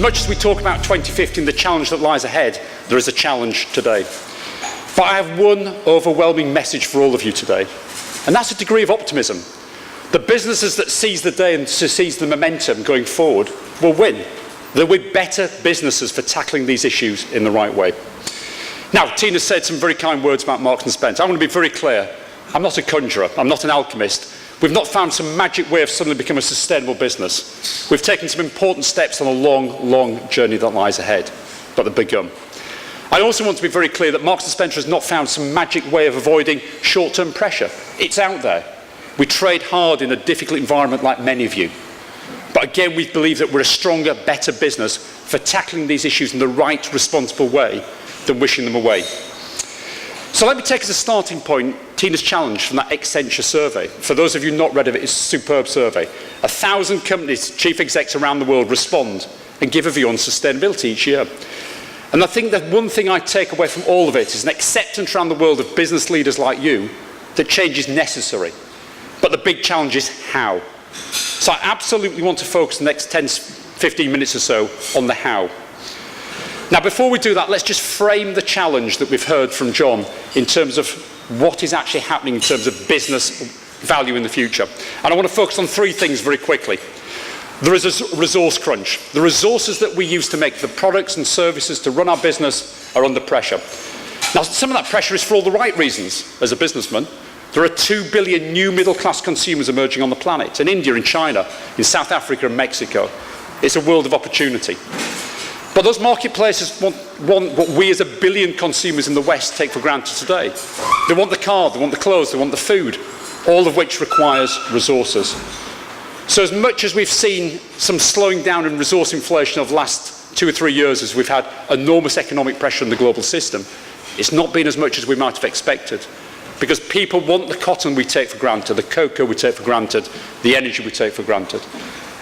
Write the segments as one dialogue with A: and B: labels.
A: As much as we talk about 2050 and the challenge that lies ahead, there is a challenge today. But I have one overwhelming message for all of you today, and that's a degree of optimism. The businesses that seize the day and seize the momentum going forward will win. There will be better businesses for tackling these issues in the right way. Now, Tina said some very kind words about Marks and Spencer. I want to be very clear. I'm not a conjurer. I'm not an alchemist. We've not found some magic way of suddenly becoming a sustainable business. We've taken some important steps on a long, long journey that lies ahead, but they've begun. I also want to be very clear that Marks and Spencer has not found some magic way of avoiding short-term pressure. It's out there. We trade hard in a difficult environment like many of you. But again, we believe that we're a stronger, better business for tackling these issues in the right, responsible way than wishing them away. So let me take as a starting point Tina's challenge from that Accenture survey. For those of you not read of it, it's a superb survey. 1,000 companies, chief execs around the world respond and give a view on sustainability each year. And I think that one thing I take away from all of it is an acceptance around the world of business leaders like you that change is necessary. But the big challenge is how. So I absolutely want to focus the next 10, 15 minutes or so on the how. Now, before we do that, let's just frame the challenge that we've heard from John in terms of what is actually happening in terms of business value in the future. And I want to focus on three things very quickly. There is a resource crunch. The resources that we use to make the products and services to run our business are under pressure. Now, some of that pressure is for all the right reasons. As a businessman, there are 2 billion new middle-class consumers emerging on the planet, in India, in China, in South Africa and Mexico. It's a world of opportunity. But those marketplaces want what we as 1 billion consumers in the West take for granted today. They want the car, they want the clothes, they want the food, all of which requires resources. So as much as we've seen some slowing down in resource inflation over the last 2 or 3 years as we've had enormous economic pressure in the global system, it's not been as much as we might have expected. Because people want the cotton we take for granted, the cocoa we take for granted, the energy we take for granted.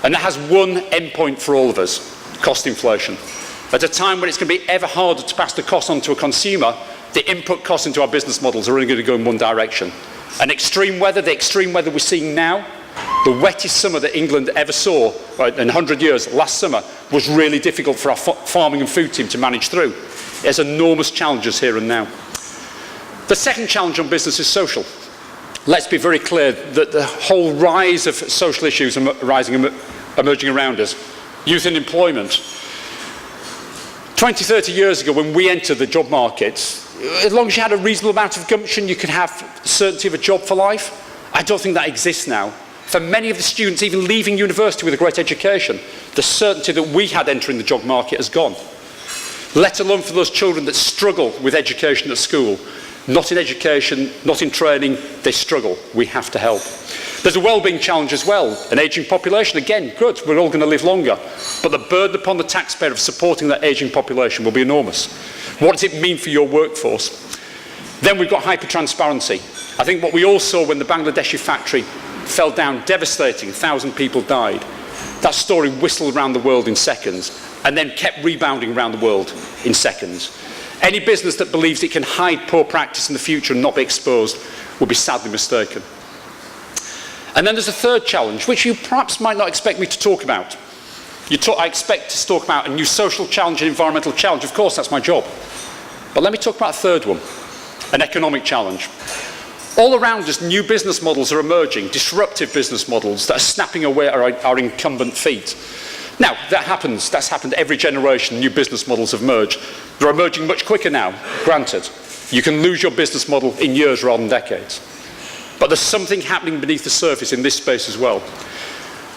A: And that has one endpoint for all of us: cost inflation. At a time when it's going to be ever harder to pass the cost on to a consumer, the input costs into our business models are only going to go in one direction. And extreme weather, the extreme weather we're seeing now, the wettest summer that England ever saw in 100 years, last summer, was really difficult for our farming and food team to manage through. There's enormous challenges here and now. The second challenge on business is social. Let's be very clear that the whole rise of social issues emerging around us, youth unemployment. 20, 30 years ago, when we entered the job market, as long as you had a reasonable amount of gumption, you could have certainty of a job for life. I don't think that exists now. For many of the students, even leaving university with a great education, the certainty that we had entering the job market has gone. Let alone for those children that struggle with education at school. Not in education, not in training, they struggle. We have to help. There's a well-being challenge as well. An ageing population, again, good, we're all going to live longer. But the burden upon the taxpayer of supporting that ageing population will be enormous. What does it mean for your workforce? Then we've got hyper-transparency. I think what we all saw when the Bangladeshi factory fell down, devastating, 1,000 people died. That story whistled around the world in seconds and then kept rebounding around the world in seconds. Any business that believes it can hide poor practice in the future and not be exposed will be sadly mistaken. And then there's a third challenge, which you perhaps might not expect me to talk about. I expect to talk about a new social challenge and environmental challenge. Of course, that's my job. But let me talk about a third one, an economic challenge. All around us, new business models are emerging, disruptive business models that are snapping away at our incumbent feet. Now, that's happened every generation, new business models have emerged. They're emerging much quicker now, granted. You can lose your business model in years rather than decades. But there's something happening beneath the surface in this space as well.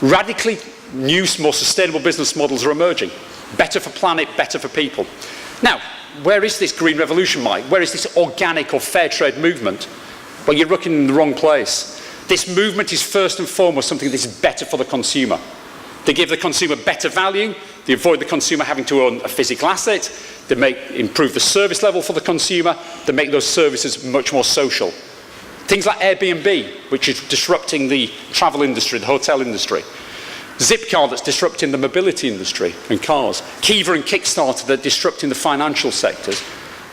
A: Radically new, more sustainable business models are emerging. Better for planet, better for people. Now, where is this green revolution, Mike? Where is this organic or fair trade movement? Well, you're looking in the wrong place. This movement is first and foremost something that is better for the consumer. They give the consumer better value, they avoid the consumer having to own a physical asset, they improve the service level for the consumer, they make those services much more social. Things like Airbnb, which is disrupting the travel industry, the hotel industry. Zipcar, that's disrupting the mobility industry and cars. Kiva and Kickstarter, that are disrupting the financial sectors.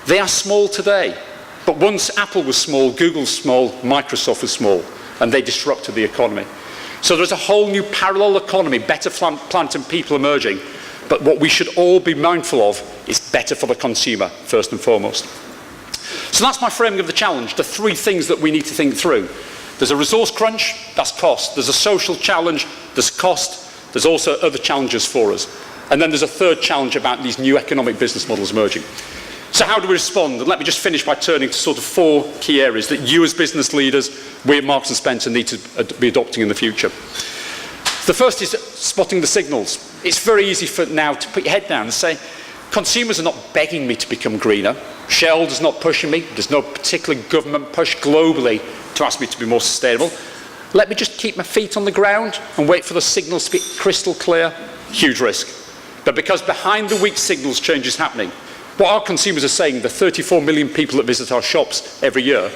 A: They are small today, but once Apple was small, Google was small, Microsoft was small, and they disrupted the economy. So there's a whole new parallel economy, better planet and people emerging. But what we should all be mindful of is better for the consumer, first and foremost. So that's my framing of the challenge, the three things that we need to think through. There's a resource crunch, that's cost. There's a social challenge, there's cost. There's also other challenges for us. And then there's a third challenge about these new economic business models emerging. So how do we respond? And let me just finish by turning to sort of 4 key areas that you as business leaders, we at Marks & Spencer need to be adopting in the future. The first is spotting the signals. It's very easy for now to put your head down and say, consumers are not begging me to become greener. Shareholders are not pushing me. There's no particular government push globally to ask me to be more sustainable. Let me just keep my feet on the ground and wait for the signals to be crystal clear. Huge risk. But because behind the weak signals change is happening, what our consumers are saying, the 34 million people that visit our shops every year,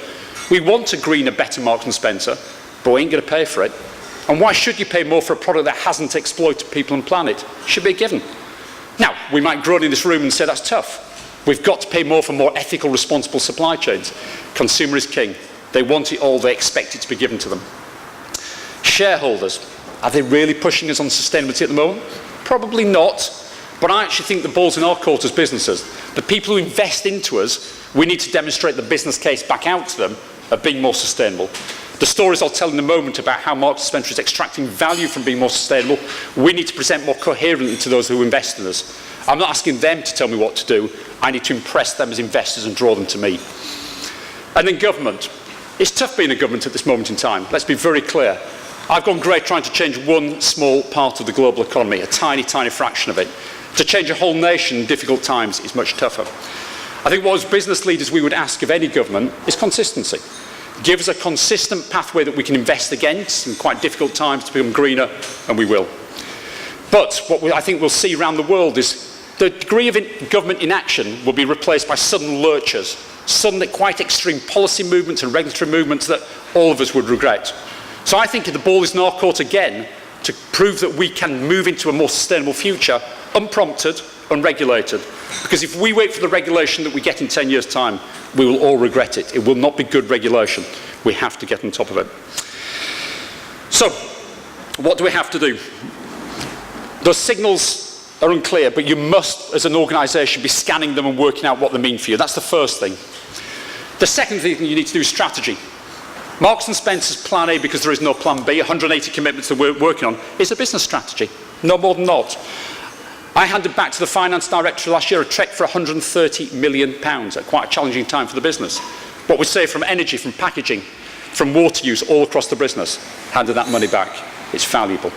A: we want a greener, better Marks & Spencer, but we ain't going to pay for it. And why should you pay more for a product that hasn't exploited people and planet? Should be a given. Now, we might groan in this room and say that's tough. We've got to pay more for more ethical, responsible supply chains. Consumer is king. They want it all. They expect it to be given to them. Shareholders, are they really pushing us on sustainability at the moment? Probably not. But I actually think the ball's in our court as businesses. The people who invest into us, we need to demonstrate the business case back out to them of being more sustainable. The stories I'll tell in a moment about how Marks & Spencer is extracting value from being more sustainable, we need to present more coherently to those who invest in us. I'm not asking them to tell me what to do. I need to impress them as investors and draw them to me. And then government. It's tough being a government at this moment in time. Let's be very clear. I've gone great trying to change one small part of the global economy, a tiny, tiny fraction of it. To change a whole nation in difficult times is much tougher. I think what as business leaders we would ask of any government is consistency. Give us a consistent pathway that we can invest against in quite difficult times to become greener, and we will. But what I think we'll see around the world is the degree of government inaction will be replaced by sudden lurchers, sudden quite extreme policy movements and regulatory movements that all of us would regret. So I think the ball is in our court again to prove that we can move into a more sustainable future, unprompted, unregulated. Because if we wait for the regulation that we get in 10 years' time, we will all regret it. It will not be good regulation. We have to get on top of it. So, what do we have to do? Those signals are unclear, but you must, as an organisation, be scanning them and working out what they mean for you. That's the first thing. The second thing you need to do is strategy. Marks & Spencer's plan A, because there is no plan B, 180 commitments that we're working on, is a business strategy. No more than not. I handed back to the finance director last year a cheque for £130 million at quite a challenging time for the business. What we say from energy, from packaging, from water use all across the business, handed that money back. It's valuable.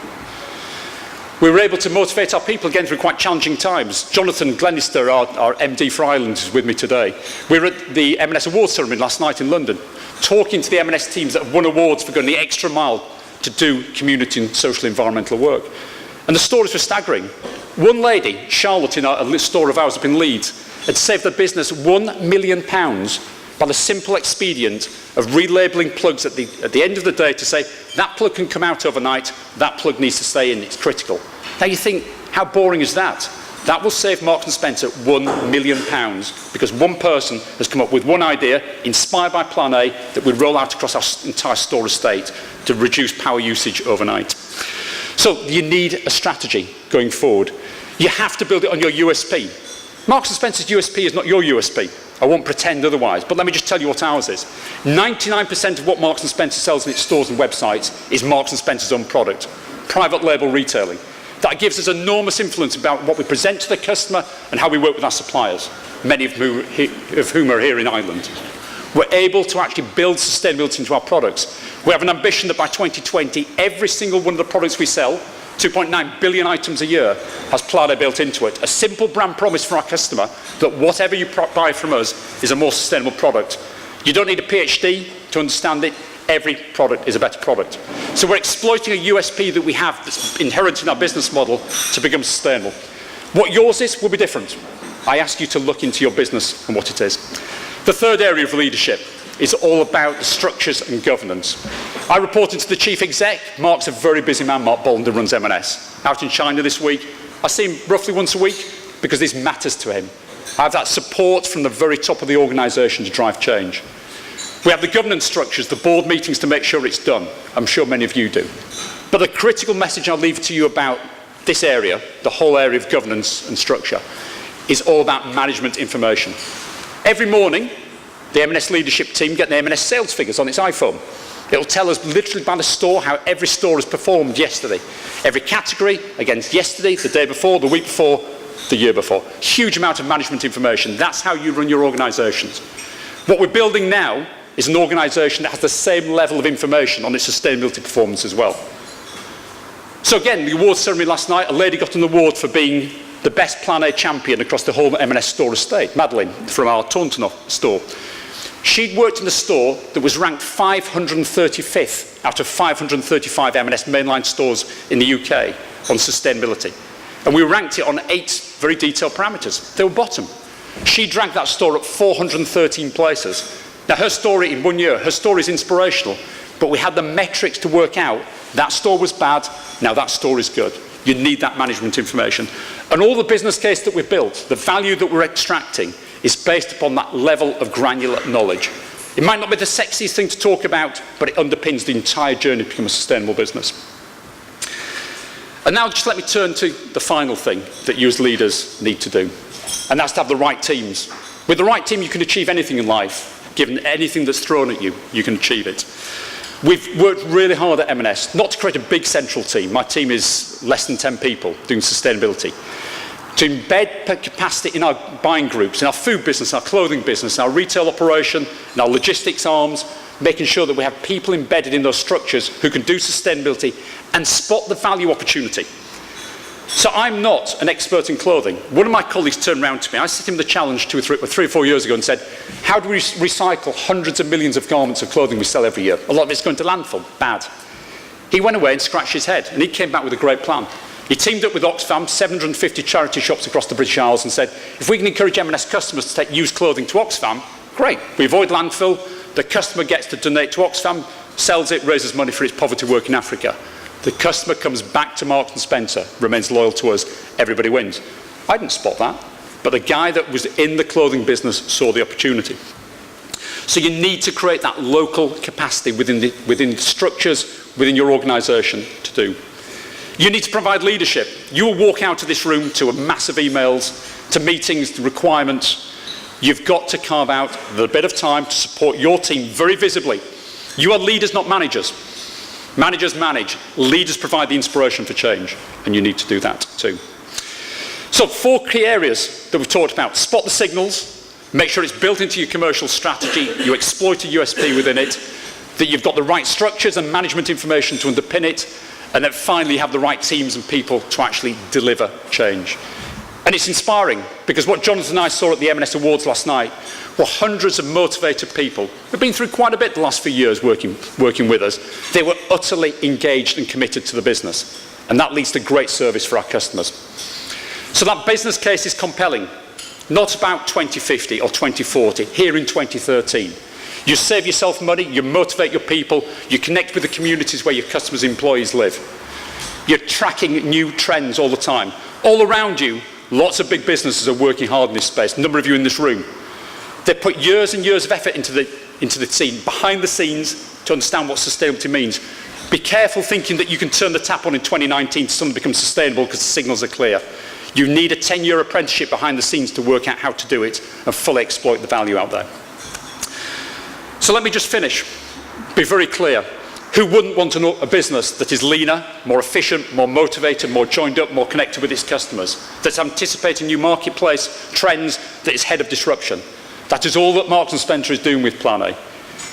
A: We were able to motivate our people again through quite challenging times. Jonathan Glenister, our MD for Ireland, is with me today. We were at the M&S Awards ceremony last night in London, talking to the M&S teams that have won awards for going the extra mile to do community and social environmental work. And the stories were staggering. One lady, Charlotte, in a store of ours up in Leeds, had saved the business £1 million by the simple expedient of relabelling plugs at the end of the day to say, that plug can come out overnight, that plug needs to stay in, it's critical. Now you think, how boring is that? That will save Marks & Spencer £1 million because one person has come up with one idea, inspired by Plan A, that we roll out across our entire store estate to reduce power usage overnight. So you need a strategy going forward. You have to build it on your USP. Marks & Spencer's USP is not your USP. I won't pretend otherwise, but let me just tell you what ours is. 99% of what Marks & Spencer sells in its stores and websites is Marks & Spencer's own product. Private label retailing. That gives us enormous influence about what we present to the customer and how we work with our suppliers, many of whom are here in Ireland. We're able to actually build sustainability into our products. We have an ambition that by 2020, every single one of the products we sell, 2.9 billion items a year, has Plan A built into it. A simple brand promise for our customer that whatever you buy from us is a more sustainable product. You don't need a PhD to understand it. Every product is a better product. So we're exploiting a USP that we have that's inherent in our business model to become sustainable. What yours is will be different. I ask you to look into your business and what it is. The third area of leadership is all about the structures and governance. I reported to the chief exec. Mark's a very busy man. Mark Bolden runs M&S. Out in China this week. I see him roughly once a week because this matters to him. I have that support from the very top of the organisation to drive change. We have the governance structures, the board meetings to make sure it's done. I'm sure many of you do. But the critical message I'll leave to you about this area, the whole area of governance and structure, is all about management information. Every morning, the M&S leadership team get the M&S sales figures on its iPhone. It'll tell us literally by the store how every store has performed yesterday. Every category against yesterday, the day before, the week before, the year before. Huge amount of management information. That's how you run your organisations. What we're building now is an organisation that has the same level of information on its sustainability performance as well. So again, the awards ceremony last night, a lady got an award for being the best Plan A champion across the whole M&S store estate, Madeline, from our Taunton store. She'd worked in a store that was ranked 535th out of 535 M&S mainline stores in the UK on sustainability. And we ranked it on 8 very detailed parameters. They were bottom. She ranked that store up 413 places. Now her story in 1 year, her story is inspirational, but we had the metrics to work out that store was bad, now that store is good. You need that management information. And all the business case that we've built, the value that we're extracting, is based upon that level of granular knowledge. It might not be the sexiest thing to talk about, but it underpins the entire journey to become a sustainable business. And now just let me turn to the final thing that you as leaders need to do, and that's to have the right teams. With the right team, you can achieve anything in life. Given anything that's thrown at you, you can achieve it. We've worked really hard at M&S, not to create a big central team. My team is less than 10 people doing sustainability. To embed capacity in our buying groups, in our food business, our clothing business, our retail operation, in our logistics arms, making sure that we have people embedded in those structures who can do sustainability and spot the value opportunity. So I'm not an expert in clothing. One of my colleagues turned around to me. I set him the challenge 3 or 4 years ago and said, how do we recycle hundreds of millions of garments of clothing we sell every year? A lot of it's going to landfill. Bad. He went away and scratched his head, and he came back with a great plan. He teamed up with Oxfam, 750 charity shops across the British Isles, and said, if we can encourage M&S customers to take used clothing to Oxfam, great. We avoid landfill, the customer gets to donate to Oxfam, sells it, raises money for its poverty work in Africa. The customer comes back to Marks & Spencer, remains loyal to us, everybody wins. I didn't spot that, but the guy that was in the clothing business saw the opportunity. So you need to create that local capacity within structures, within your organisation to do. You need to provide leadership. You will walk out of this room to massive emails, to meetings, to requirements. You've got to carve out a bit of time to support your team very visibly. You are leaders, not managers. Managers manage. Leaders provide the inspiration for change, and you need to do that too. So 4 key areas that we've talked about. Spot the signals. Make sure it's built into your commercial strategy. You exploit a USP within it. That you've got the right structures and management information to underpin it. And then finally have the right teams and people to actually deliver change. And it's inspiring, because what Jonathan and I saw at the M&S Awards last night were hundreds of motivated people who've been through quite a bit the last few years working with us. They were utterly engaged and committed to the business. And that leads to great service for our customers. So that business case is compelling. Not about 2050 or 2040, here in 2013. You save yourself money, you motivate your people, you connect with the communities where your customers' employees live. You're tracking new trends all the time. All around you, lots of big businesses are working hard in this space. A number of you in this room. They put years and years of effort into the scene, behind the scenes, to understand what sustainability means. Be careful thinking that you can turn the tap on in 2019 to suddenly become sustainable because the signals are clear. You need a 10-year apprenticeship behind the scenes to work out how to do it and fully exploit the value out there. So let me just finish. Be very clear. Who wouldn't want a business that is leaner, more efficient, more motivated, more joined up, more connected with its customers, that's anticipating new marketplace trends, that is ahead of disruption? That is all that Marks & Spencer is doing with Plan A.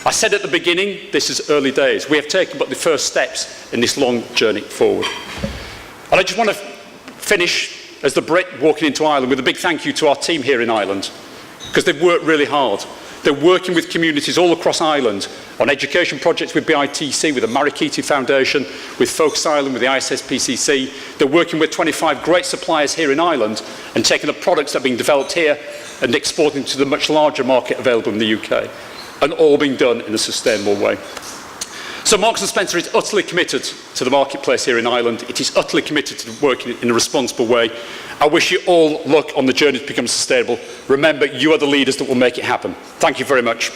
A: I said at the beginning, this is early days. We have taken but the first steps in this long journey forward. And I just want to finish as the Brit walking into Ireland with a big thank you to our team here in Ireland, because they've worked really hard. They're working with communities all across Ireland on education projects with BITC, with the Marikiti Foundation, with Focus Ireland, with the ISSPCC. They're working with 25 great suppliers here in Ireland and taking the products that are being developed here and exporting to the much larger market available in the UK. And all being done in a sustainable way. So Marks & Spencer is utterly committed to the marketplace here in Ireland. It is utterly committed to working in a responsible way. I wish you all luck on the journey to become sustainable. Remember, you are the leaders that will make it happen. Thank you very much.